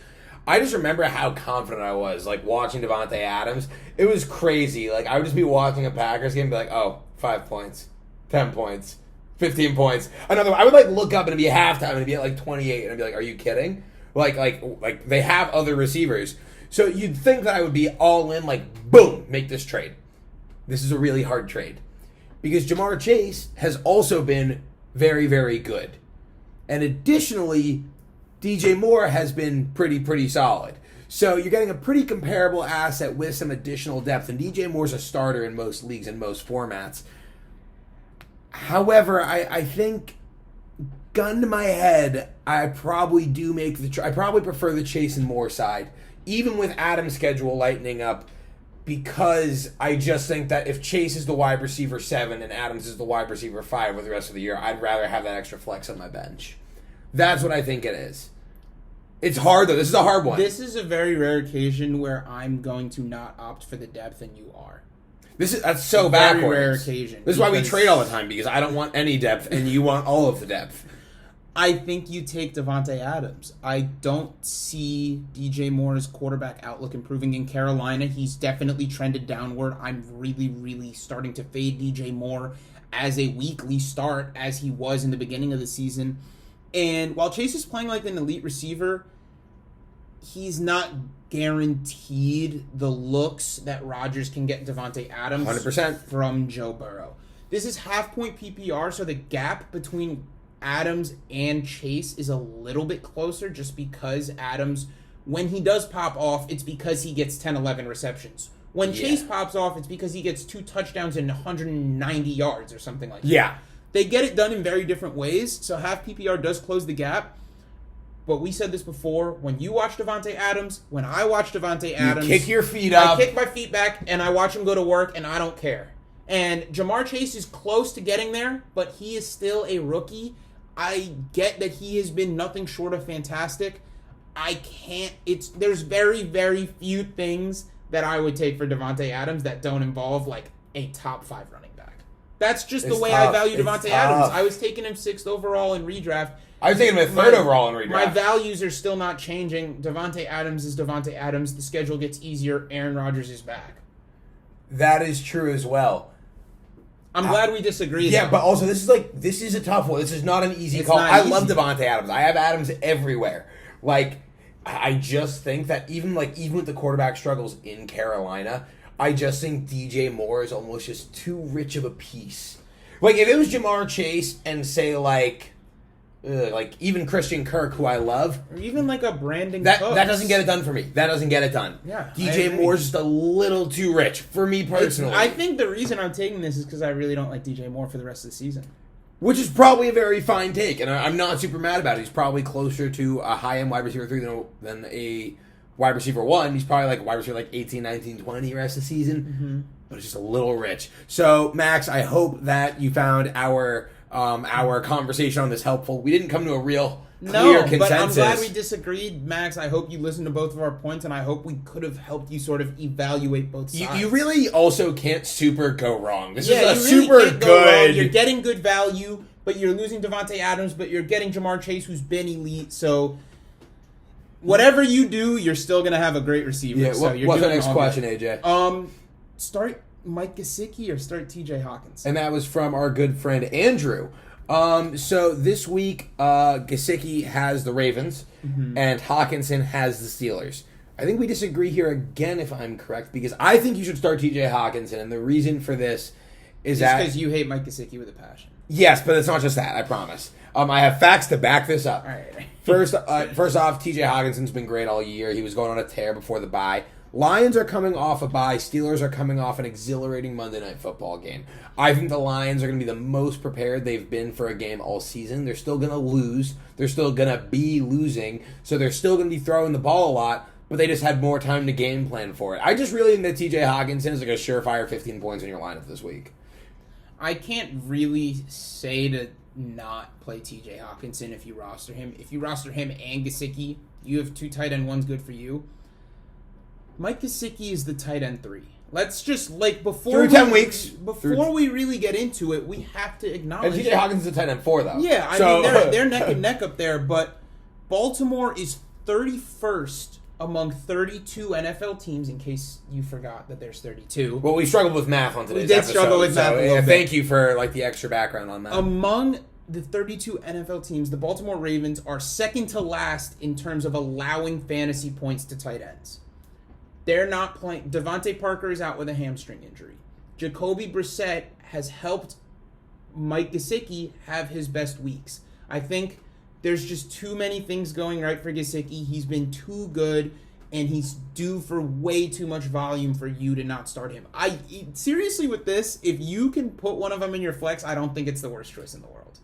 I just remember how confident I was, like, watching Devontae Adams. It was crazy. Like, I would just be watching a Packers game and be like, oh, 5 points, 10 points, 15 points. Another. I would, like, look up and it'd be halftime and it'd be at, like, 28, and I'd be like, are you kidding? Like they have other receivers. So you'd think that I would be all in, like, boom, make this trade. This is a really hard trade. Because Jamar Chase has also been very, very good. And additionally, DJ Moore has been pretty solid. So you're getting a pretty comparable asset with some additional depth. And DJ Moore's a starter in most leagues and most formats. However, I think, gun to my head, I probably do make I probably prefer the Chase and Moore side. Even with Adams' schedule lightening up. Because I just think that if Chase is the wide receiver 7 and Adams is the wide receiver 5 with the rest of the year, I'd rather have that extra flex on my bench. That's what I think it is. It's hard, though. This is a hard one. This is a very rare occasion where I'm going to not opt for the depth and you are. That's so backwards. Very rare occasion. This is why we trade all the time, because I don't want any depth and you want all of the depth. I think you take Devontae Adams. I don't see DJ Moore's quarterback outlook improving in Carolina. He's definitely trended downward. I'm really starting to fade DJ Moore as a weekly start as he was in the beginning of the season. And while Chase is playing like an elite receiver, he's not guaranteed the looks that Rodgers can get Devontae Adams 100% from Joe Burrow. This is half-point PPR, so the gap between Adams and Chase is a little bit closer just because Adams, when he does pop off, it's because he gets 10, 11 receptions. When Chase pops off, it's because he gets 2 touchdowns and 190 yards or something like that. Yeah. They get it done in very different ways, so half PPR does close the gap. But we said this before, when you watch Devontae Adams, when I watch Devontae Adams... You kick your feet up. I kick my feet back, and I watch him go to work, and I don't care. And Jamar Chase is close to getting there, but he is still a rookie. I get that he has been nothing short of fantastic. I can't. There's very, very few things that I would take for Davante Adams that don't involve like a top 5 running back. That's just the way I value Davante Adams. I was taking him 6th overall in redraft. I was taking him 3rd overall in redraft. My values are still not changing. Davante Adams is Davante Adams. The schedule gets easier. Aaron Rodgers is back. That is true as well. I'm glad we disagree. Yeah, but also this is a tough one. This is not an easy call. I love Davante Adams. I have Adams everywhere. Like, I just think that even with the quarterback struggles in Carolina, I just think DJ Moore is almost just too rich of a piece. Like, if it was Jamar Chase and say like even Christian Kirk, who I love, or even like a Brandon that Cooks. that doesn't get it done for me. That doesn't get it done. Yeah, DJ Moore's just a little too rich for me personally. I think the reason I'm taking this is because I really don't like DJ Moore for the rest of the season. Which is probably a very fine take, and I'm not super mad about it. He's probably closer to a high-end wide receiver 3 than a wide receiver 1. He's probably like a wide receiver 18, 19, 20 the rest of the season, but it's just a little rich. So, Max, I hope that you found our conversation on this helpful. We didn't come to a real clear consensus. But I'm glad we disagreed, Max. I hope you listened to both of our points, and I hope we could have helped you sort of evaluate both sides. You really also can't super go wrong. This is you super really can't good. Go wrong. You're getting good value, but you're losing Davante Adams, but you're getting Jamar Chase, who's been elite. So whatever you do, you're still going to have a great receiver. Yeah, so what's the next question, AJ? Start Mike Gesicki or start TJ Hawkins? And that was from our good friend Andrew. So this week, Gesicki has the Ravens, and Hawkinson has the Steelers. I think we disagree here again, if I'm correct, because I think you should start TJ Hawkinson, and the reason for this is that because you hate Mike Gesicki with a passion. Yes, but it's not just that. I promise. I have facts to back this up. All right. First off, TJ Hawkinson's been great all year. He was going on a tear before the bye. Lions are coming off a bye. Steelers are coming off an exhilarating Monday Night Football game. I think the Lions are going to be the most prepared they've been for a game all season. They're still going to lose. They're still going to be losing. So they're still going to be throwing the ball a lot, but they just had more time to game plan for it. I just really think that TJ Hawkinson is like a surefire 15 points in your lineup this week. I can't really say to not play TJ Hawkinson if you roster him. If you roster him and Gesicki, you have 2 tight end, one's good for you. Mike Gesicki is the tight end 3. Let's just, before... Through 10 weeks. Before we really get into it, we have to acknowledge... And TJ Hawkinson's a tight end 4, though. Yeah, I mean, they're neck and neck up there, but Baltimore is 31st among 32 NFL teams, in case you forgot that there's 32. Well, we struggled with math on today's episode. We did struggle with math a little bit. Thank you for the extra background on that. Among the 32 NFL teams, the Baltimore Ravens are second to last in terms of allowing fantasy points to tight ends. They're not playing. Devontae Parker is out with a hamstring injury. Jacoby Brissett has helped Mike Gesicki have his best weeks. I think there's just too many things going right for Gesicki. He's been too good, and he's due for way too much volume for you to not start him. Seriously, with this, if you can put one of them in your flex, I don't think it's the worst choice in the world.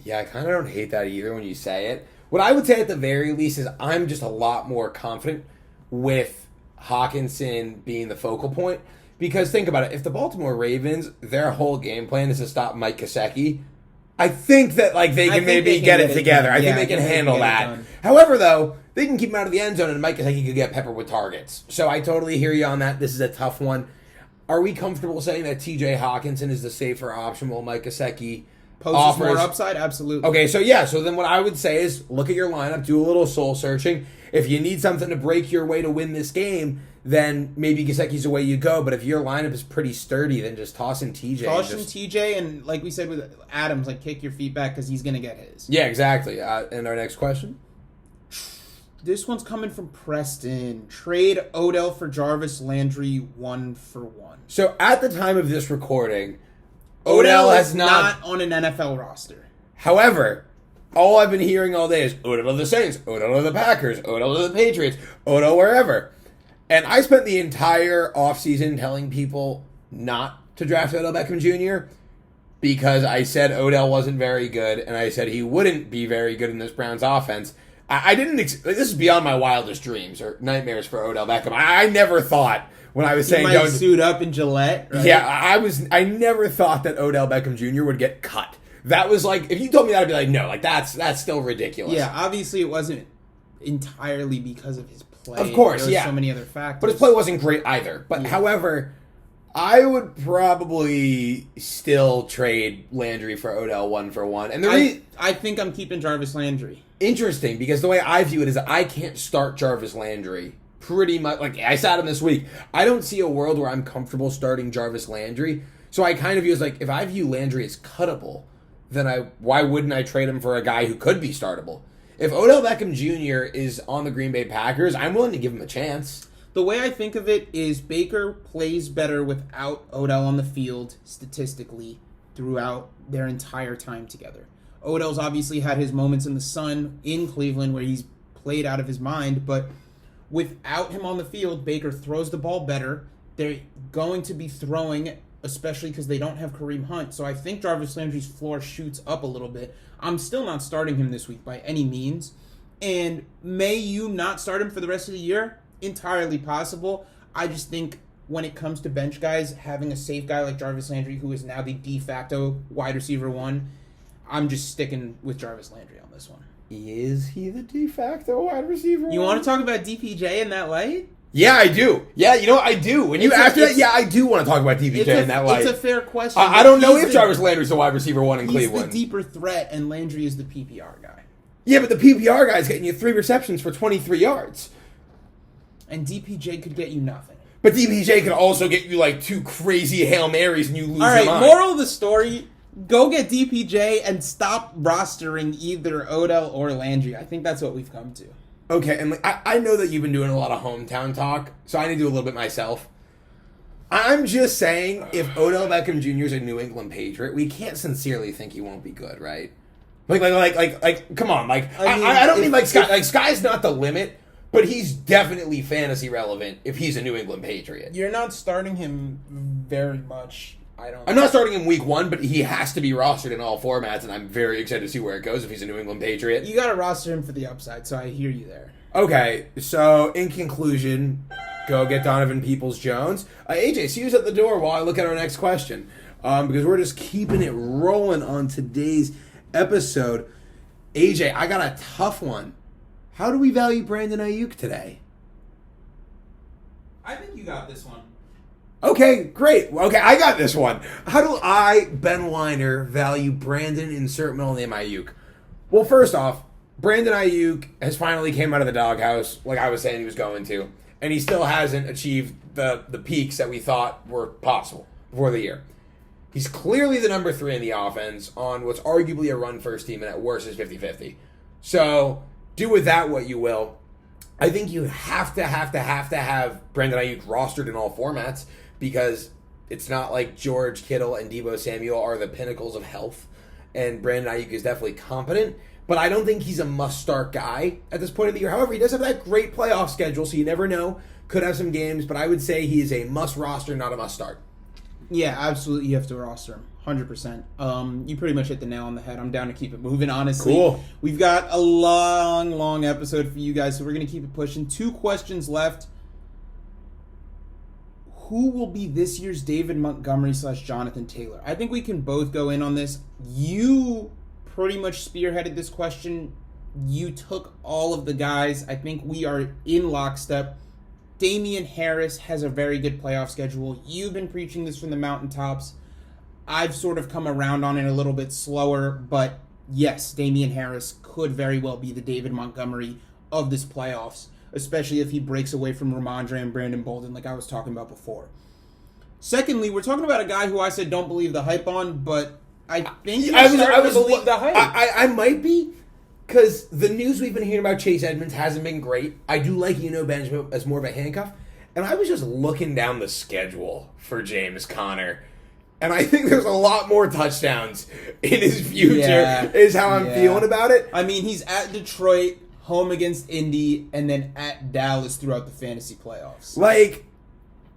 Yeah, I kind of don't hate that either when you say it. What I would say at the very least is I'm just a lot more confident with Hawkinson being the focal point. Because think about it, if the Baltimore Ravens, their whole game plan is to stop Mike Gesicki, I think that they can maybe get it together. I think they can handle that. However, though, they can keep him out of the end zone, and Mike Gesicki could get peppered with targets. So I totally hear you on that. This is a tough one. Are we comfortable saying that TJ Hawkinson is the safer option while Mike Gesicki poses more upside? Absolutely. Okay, so yeah, so then what I would say is look at your lineup, do a little soul searching. If you need something to break your way to win this game, then maybe Gesicki's the way you go. But if your lineup is pretty sturdy, then just toss in TJ. TJ, and like we said with Adams, kick your feet back because he's going to get his. Yeah, exactly. And our next question? This one's coming from Preston. Trade Odell for Jarvis Landry 1-for-1. So at the time of this recording, Odell is not on an NFL roster. However, all I've been hearing all day is Odell to the Saints, Odell to the Packers, Odell to the Patriots, Odell wherever. And I spent the entire offseason telling people not to draft Odell Beckham Jr. because I said Odell wasn't very good, and I said he wouldn't be very good in this Browns offense. I didn't... this is beyond my wildest dreams or nightmares for Odell Beckham. I never thought when I was saying... He might suit up in Gillette, right? Yeah, I never thought that Odell Beckham Jr. would get cut. That was if you told me that, I'd be like, no, that's still ridiculous. Yeah, obviously it wasn't entirely because of his play. Of course, there are yeah. so many other factors. But his play wasn't great either. But however, I would probably still trade Landry for Odell 1-for-1. And I think I'm keeping Jarvis Landry. Interesting, because the way I view it is that I can't start Jarvis Landry. Pretty much, like I sat him this week. I don't see a world where I'm comfortable starting Jarvis Landry. So I kind of view it as like, if I view Landry as cuttable, then why wouldn't I trade him for a guy who could be startable? If Odell Beckham Jr. is on the Green Bay Packers, I'm willing to give him a chance. The way I think of it is Baker plays better without Odell on the field, statistically, throughout their entire time together. Odell's obviously had his moments in the sun in Cleveland where he's played out of his mind, but without him on the field, Baker throws the ball better. They're going to be throwing, especially because they don't have Kareem Hunt. So I think Jarvis Landry's floor shoots up a little bit. I'm still not starting him this week by any means. And may you not start him for the rest of the year? Entirely possible. I just think when it comes to bench guys, having a safe guy like Jarvis Landry, who is now the de facto wide receiver 1, I'm just sticking with Jarvis Landry on this one. Is he the de facto wide receiver? You want to talk about DPJ in that light? Yeah, I do. Yeah, you know what? I do. When you after that, yeah, I do want to talk about DPJ in that light. It's a fair question. I don't know if Jarvis Landry's the wide receiver 1 in Cleveland. He's the deeper threat, and Landry is the PPR guy. Yeah, but the PPR guy's getting you 3 receptions for 23 yards. And DPJ could get you nothing. But DPJ could also get you like 2 crazy Hail Marys and you lose your mind. All right, moral of the story, go get DPJ and stop rostering either Odell or Landry. I think that's what we've come to. Okay, and I know that you've been doing a lot of hometown talk, so I need to do a little bit myself. I'm just saying, if Odell Beckham Jr. is a New England Patriot, we can't sincerely think he won't be good, right? Like, come on, like, I don't mean like sky's not the limit, but he's definitely fantasy relevant if he's a New England Patriot. You're not starting him very much. I'm not starting him week 1, but he has to be rostered in all formats, and I'm very excited to see where it goes if he's a New England Patriot. You got to roster him for the upside, so I hear you there. Okay, so in conclusion, go get Donovan Peoples-Jones. AJ, see who's at the door while I look at our next question, because we're just keeping it rolling on today's episode. AJ, I got a tough one. How do we value Brandon Ayuk today? I think you got this one. Okay, great. Okay, I got this one. How do I, Ben Weiner, value Brandon insert middle name Ayuk? Well, first off, Brandon Ayuk has finally came out of the doghouse, like I was saying he was going to, and he still hasn't achieved the peaks that we thought were possible before the year. He's clearly the number 3 in the offense on what's arguably a run-first team, and at worst is 50-50. So, do with that what you will. I think you have to have Brandon Ayuk rostered in all formats, because it's not like George Kittle and Deebo Samuel are the pinnacles of health, and Brandon Ayuk is definitely competent, but I don't think he's a must-start guy at this point of the year. However, he does have that great playoff schedule, so you never know. Could have some games, but I would say he is a must-roster, not a must-start. Yeah, absolutely, you have to roster him. 100%. You pretty much hit the nail on the head. I'm down to keep it moving, honestly. Cool. We've got a long episode for you guys, so we're going to keep it pushing. 2 questions left. Who will be this year's David Montgomery / Jonathan Taylor? I think we can both go in on this. You pretty much spearheaded this question. You took all of the guys. I think we are in lockstep. Damian Harris has a very good playoff schedule. You've been preaching this from the mountaintops. I've sort of come around on it a little bit slower, but yes, Damian Harris could very well be the David Montgomery of this playoffs, especially if he breaks away from Ramondre and Brandon Bolden like I was talking about before. Secondly, we're talking about a guy who I said don't believe the hype on, but I think I was believe the hype. I might be, because the news we've been hearing about Chase Edmonds hasn't been great. I do like Benjamin as more of a handcuff, and I was just looking down the schedule for James Conner, and I think there's a lot more touchdowns in his future, is how I'm feeling about it. I mean, he's at Detroit, home against Indy, and then at Dallas throughout the fantasy playoffs. Like,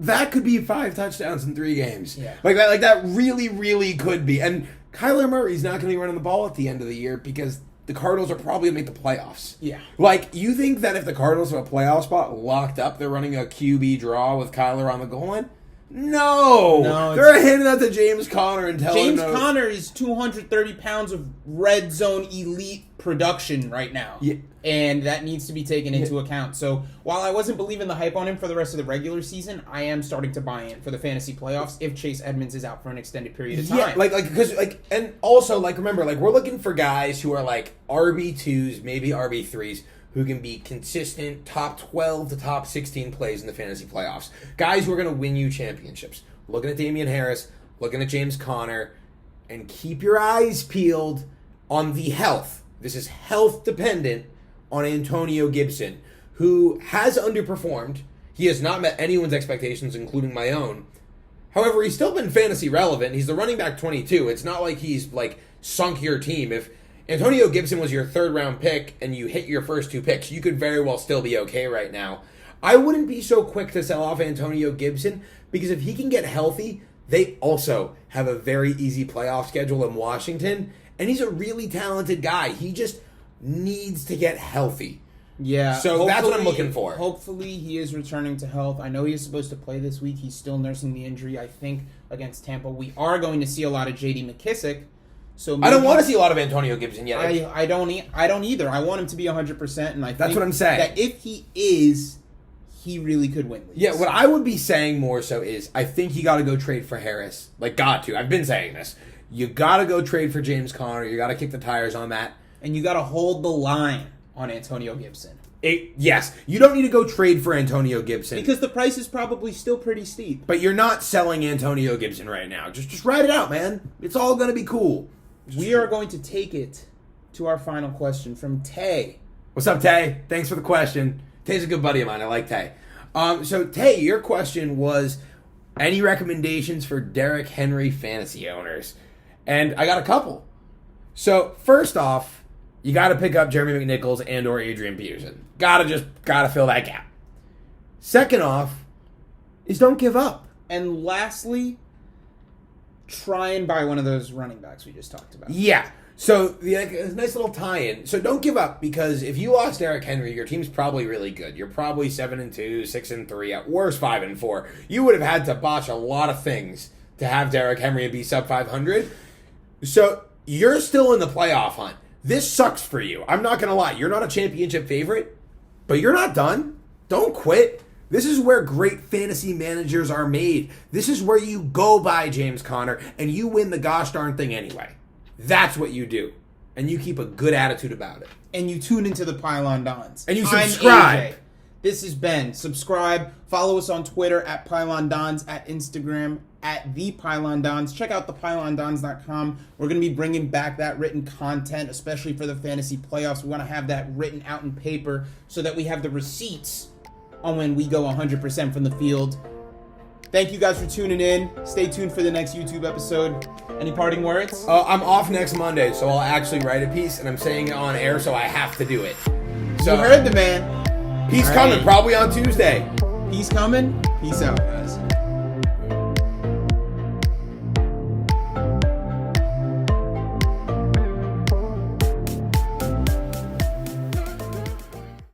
that could be 5 touchdowns in 3 games. Yeah. Like that really could be. And Kyler Murray's not going to be running the ball at the end of the year because the Cardinals are probably going to make the playoffs. Yeah. Like, you think that if the Cardinals have a playoff spot locked up, they're running a QB draw with Kyler on the goal line? No, they're handing that to James Conner and telling him. James Conner is 230 pounds of red zone elite production right now. Yeah. And that needs to be taken into account. So while I wasn't believing the hype on him for the rest of the regular season, I am starting to buy in for the fantasy playoffs if Chase Edmonds is out for an extended period of time. Yeah, because and also remember, we're looking for guys who are RB2s, maybe RB3s, who can be consistent top 12 to top 16 plays in the fantasy playoffs. Guys who are going to win you championships. Looking at Damian Harris, looking at James Conner, and keep your eyes peeled on the health. This is health dependent on Antonio Gibson, who has underperformed. He has not met anyone's expectations, including my own. However, he's still been fantasy relevant. He's the running back 22. It's not like he's sunk your team. If Antonio Gibson was your third-round pick and you hit your first two picks, you could very well still be okay right now. I wouldn't be so quick to sell off Antonio Gibson because if he can get healthy, they also have a very easy playoff schedule in Washington, and he's a really talented guy. He just needs to get healthy. Yeah. So that's what I'm looking for. Hopefully he is returning to health. I know he is supposed to play this week. He's still nursing the injury, I think, against Tampa. We are going to see a lot of J.D. McKissick. So I don't want to see a lot of Antonio Gibson yet. I don't either. I want him to be 100%, and that's what I'm saying. That if he is, he really could win leagues. Yeah, what I would be saying more so is I think you got to go trade for Harris. Got to. I've been saying this. You got to go trade for James Conner. You got to kick the tires on that. And you got to hold the line on Antonio Gibson. Yes, you don't need to go trade for Antonio Gibson. Because the price is probably still pretty steep. But you're not selling Antonio Gibson right now. Just ride it out, man. It's all going to be cool. We are going to take it to our final question from Tay. What's up, Tay? Thanks for the question. Tay's a good buddy of mine. I like Tay. So, Tay, your question was, any recommendations for Derrick Henry fantasy owners? And I got a couple. So, first off, you got to pick up Jeremy McNichols and or Adrian Peterson. Got to fill that gap. Second off is don't give up. And lastly, try and buy one of those running backs we just talked about. Yeah. So, a nice little tie-in. So, don't give up, because if you lost Derrick Henry, your team's probably really good. You're probably 7-2, 6-3, at worst 5-4. You would have had to botch a lot of things to have Derrick Henry be sub 500. So, you're still in the playoff hunt. This sucks for you. I'm not going to lie. You're not a championship favorite, but you're not done. Don't quit. This is where great fantasy managers are made. This is where you go buy James Conner and you win the gosh darn thing anyway. That's what you do. And you keep a good attitude about it. And you tune into the Pylon Dons. And you subscribe. I'm AJ. This is Ben. Subscribe. Follow us on Twitter at Pylon Dons, at Instagram at The Pylon Dons. Check out thepylondons.com. We're going to be bringing back that written content, especially for the fantasy playoffs. We want to have that written out in paper so that we have the receipts on when we go 100% from the field. Thank you guys for tuning in. Stay tuned for the next YouTube episode. Any parting words? I'm off next Monday, so I'll actually write a piece, and I'm saying it on air, so I have to do it. So, you heard the man. He's coming, probably on Tuesday. He's coming. Peace out, guys.